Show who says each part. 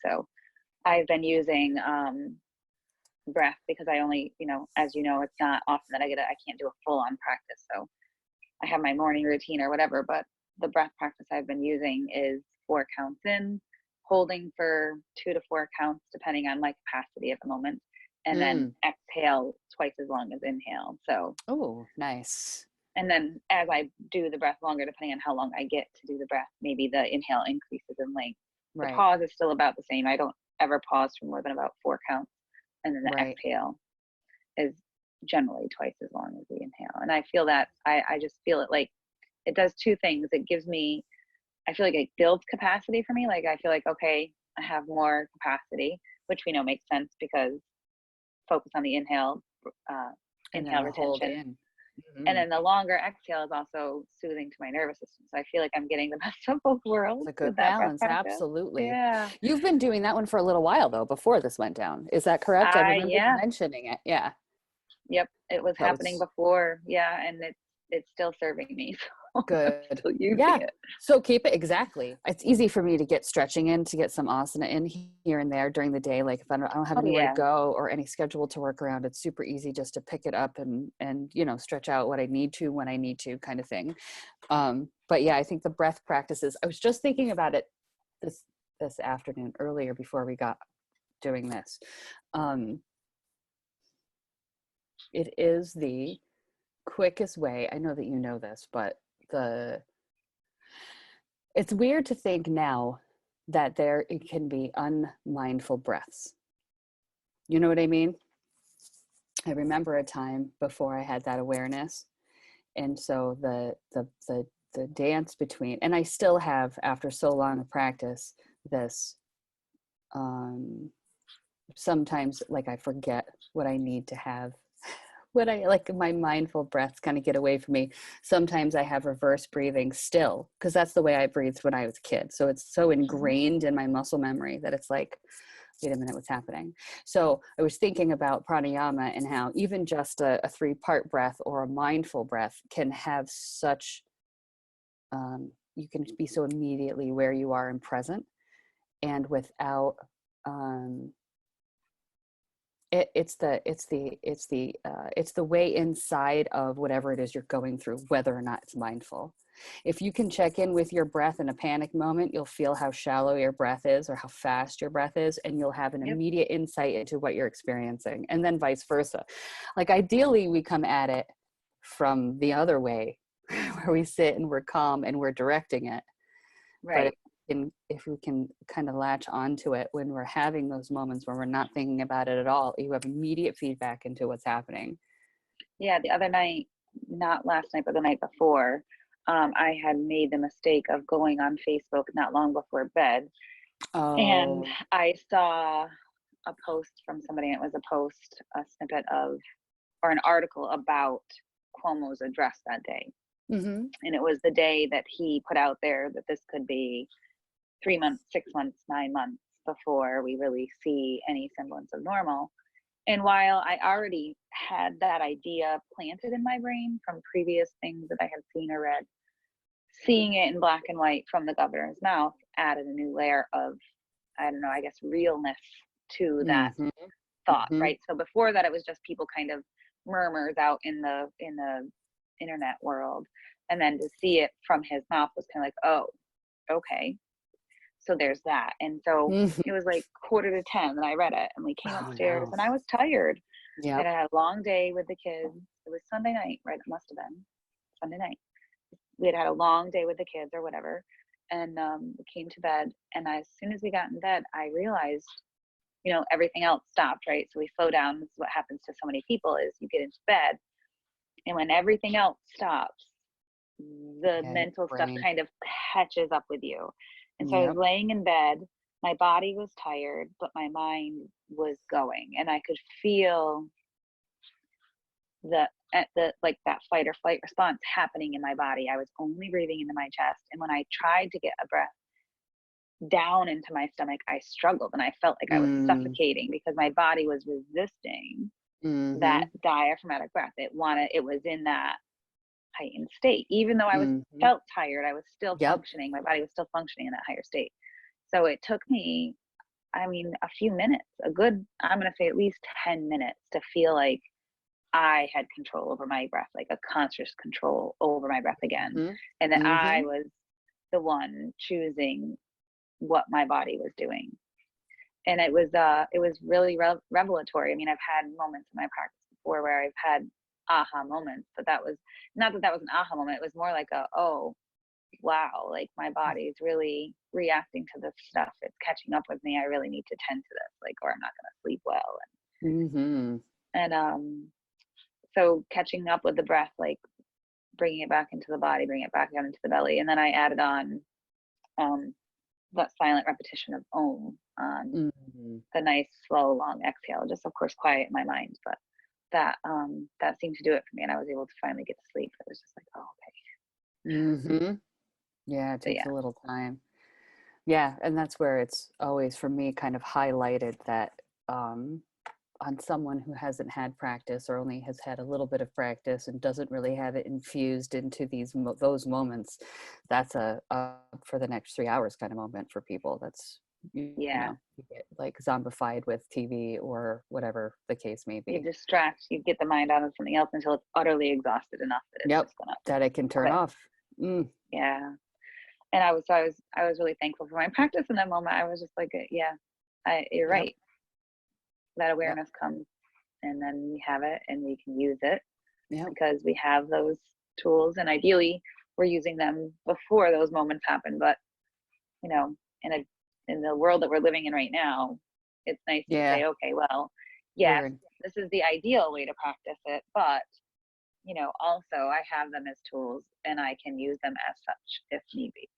Speaker 1: So I've been using breath because I only, as you know, it's not often that I can't do a full on practice. So I have my morning routine or whatever, but the breath practice I've been using is 4 counts in, holding for 2 to 4 counts, depending on my capacity at the moment, and then exhale twice as long as inhale. So,
Speaker 2: Oh, nice.
Speaker 1: and then as I do the breath longer, depending on how long I get to do the breath, maybe the inhale increases in length. The
Speaker 2: Right.
Speaker 1: pause is still about the same. I don't ever pause for more than about 4 counts. And then the
Speaker 2: Right.
Speaker 1: exhale is generally twice as long as the inhale. And I feel that I just feel it like it does 2 things. It gives me, I feel like it builds capacity for me. Like I feel like, okay, I have more capacity, which we know makes sense because focus on the inhale,
Speaker 2: And then
Speaker 1: inhale
Speaker 2: the hold
Speaker 1: retention.
Speaker 2: in.
Speaker 1: And
Speaker 2: Mm-hmm.
Speaker 1: then the longer exhale is also soothing to my nervous system. So I feel like I'm getting the best of both
Speaker 2: It's
Speaker 1: worlds
Speaker 2: a
Speaker 1: with
Speaker 2: good
Speaker 1: that breath
Speaker 2: balance.
Speaker 1: practice.
Speaker 2: Absolutely.
Speaker 1: Yeah.
Speaker 2: You've been doing that one for a little while though, before this went down. Is that correct? I remember you
Speaker 1: Yeah.
Speaker 2: mentioning it. Yeah.
Speaker 1: Yep. It was
Speaker 2: That
Speaker 1: happening
Speaker 2: was
Speaker 1: before. Yeah. And it's still serving me. So I'm
Speaker 2: good.
Speaker 1: still using
Speaker 2: Yeah.
Speaker 1: it.
Speaker 2: So keep it exactly. It's easy for me to get stretching in, to get some asana in here and there during the day. Like if I don't have
Speaker 1: Oh
Speaker 2: anywhere to
Speaker 1: yeah.
Speaker 2: go or any schedule to work around, it's super easy just to pick it up and stretch out what I need to when I need to, kind of thing. But yeah, I think the breath practices. I was just thinking about it this afternoon earlier before we got doing this. It is the quickest way. I know that you know this, but it's weird to think now that it can be unmindful breaths. You know what I mean? I remember a time before I had that awareness, and so the dance between, and I still have after so long of practice this. Sometimes like I forget what I need to have, what I like, my mindful breaths kind of get away from me. Sometimes I have reverse breathing still because that's the way I breathed when I was a kid. So it's so
Speaker 1: Mhm.
Speaker 2: ingrained in my muscle memory that it's like, wait a minute, what's happening? So I was thinking about pranayama and how even just a 3-part breath or a mindful breath can have such, you can be so immediately where you are and present, and without, um, it's the way inside of whatever it is you're going through, whether or not it's mindful. If you can check in with your breath in a panic moment, you'll feel how shallow your breath is or how fast your breath is, and you'll have an
Speaker 1: Yep.
Speaker 2: immediate insight into what you're experiencing, and then vice versa. Like ideally we come at it from the other way where we sit and we're calm and we're directing it. But
Speaker 1: Right.
Speaker 2: if we can kind of latch onto it when we're having those moments where we're not thinking about it at all, you have immediate feedback into what's happening.
Speaker 1: Yeah. The other night, not last night, but the night before, I had made the mistake of going on Facebook not long before bed. And
Speaker 2: Oh,
Speaker 1: I saw a post from somebody, and it was a snippet of, or an article about Cuomo's address that day.
Speaker 2: mm-hmm.
Speaker 1: And it was the day that he put out there that this could be 3 months, 6 months, 9 months before we really see any semblance of normal. And while I already had that idea planted in my brain from previous things that I had seen or read, seeing it in black and white from the governor's mouth added a new layer of, I don't know, I guess, realness to that
Speaker 2: Mm-hmm.
Speaker 1: thought,
Speaker 2: Mm-hmm.
Speaker 1: right? So before that, it was just people kind of murmurs out in the internet world, and then to see it from his mouth was kind of like, oh, okay, so there's that. And so
Speaker 2: Mm-hmm.
Speaker 1: it was like 9:45 and I read it, and we came
Speaker 2: Oh
Speaker 1: upstairs,
Speaker 2: no.
Speaker 1: and I was tired. And
Speaker 2: Yep.
Speaker 1: I had a long day with the kids. It was Sunday night, right? It must have been Sunday night. We had had a long day with the kids or whatever. And we came to bed. And as soon as we got in bed, I realized, everything else stopped, right? So we slow down. This is what happens to so many people is you get into bed. And when everything else stops, the
Speaker 2: Yeah, your
Speaker 1: mental stuff
Speaker 2: brain.
Speaker 1: kind of catches up with you. And so I was
Speaker 2: Yep.
Speaker 1: laying in bed. My body was tired, but my mind was going. And I could feel the like that fight or flight response happening in my body. I was only breathing into my chest, and when I tried to get a breath down into my stomach, I struggled and I felt like I was
Speaker 2: Mm.
Speaker 1: suffocating because my body was resisting that
Speaker 2: Mm-hmm.
Speaker 1: diaphragmatic breath. It was in that heightened state. Even though I was
Speaker 2: Mm-hmm.
Speaker 1: felt tired, I was still
Speaker 2: Yep.
Speaker 1: functioning. My body was still functioning in that higher state. So it took me I mean, a few minutes, a good, I'm going to say at least 10 minutes to feel like I had control over my breath, like a conscious control over my breath again.
Speaker 2: Mhm.
Speaker 1: And that I
Speaker 2: Mhm.
Speaker 1: was the one choosing what my body was doing. And it was really revelatory. I mean, I've had moments in my practice before where I've had aha moments, but that was not that that was an aha moment. It was more like a, oh, wow, like my body's really reacting to this stuff. It's catching up with me. I really need to tend to this, like, or I'm not going to sleep well.
Speaker 2: Mhm.
Speaker 1: And so catching up with the breath, like bringing it back into the body, bringing it back down into the belly. And then I added on um, that silent repetition of Om on
Speaker 2: Mhm.
Speaker 1: the nice, slow, long exhale, just of course quiet my mind. But that seemed to do it for me. And I was able to finally get to sleep. It was just like, oh, okay.
Speaker 2: Mhm. Yeah, it
Speaker 1: But
Speaker 2: takes
Speaker 1: yeah,
Speaker 2: a little time. Yeah, and that's where it's always for me kind of highlighted that um, on someone who hasn't had practice or only has had a little bit of practice and doesn't really have it infused into those moments, that's a for the next 3 hours kind of moment for people. That's you
Speaker 1: yeah.
Speaker 2: know you get like zombified with TV or whatever the case may
Speaker 1: You
Speaker 2: be.
Speaker 1: distract, you get the mind out of something else until it's utterly exhausted enough that it's
Speaker 2: Yep,
Speaker 1: just gonna
Speaker 2: that it can turn
Speaker 1: quit.
Speaker 2: off. Mm,
Speaker 1: Yeah. And I was really thankful for my practice in that moment. I was just like, yeah, you're
Speaker 2: yep,
Speaker 1: right. That
Speaker 2: yep,
Speaker 1: awareness comes and then we have it and we can use it
Speaker 2: yep.
Speaker 1: because we have those tools and ideally we're using them before those moments happen. But you know, in the world that we're living in right now, it's nice to
Speaker 2: Yeah,
Speaker 1: say, okay, well,
Speaker 2: we're
Speaker 1: yes,
Speaker 2: in.
Speaker 1: this is the ideal way to practice it, but also I have them as tools and I can use them as such if need be.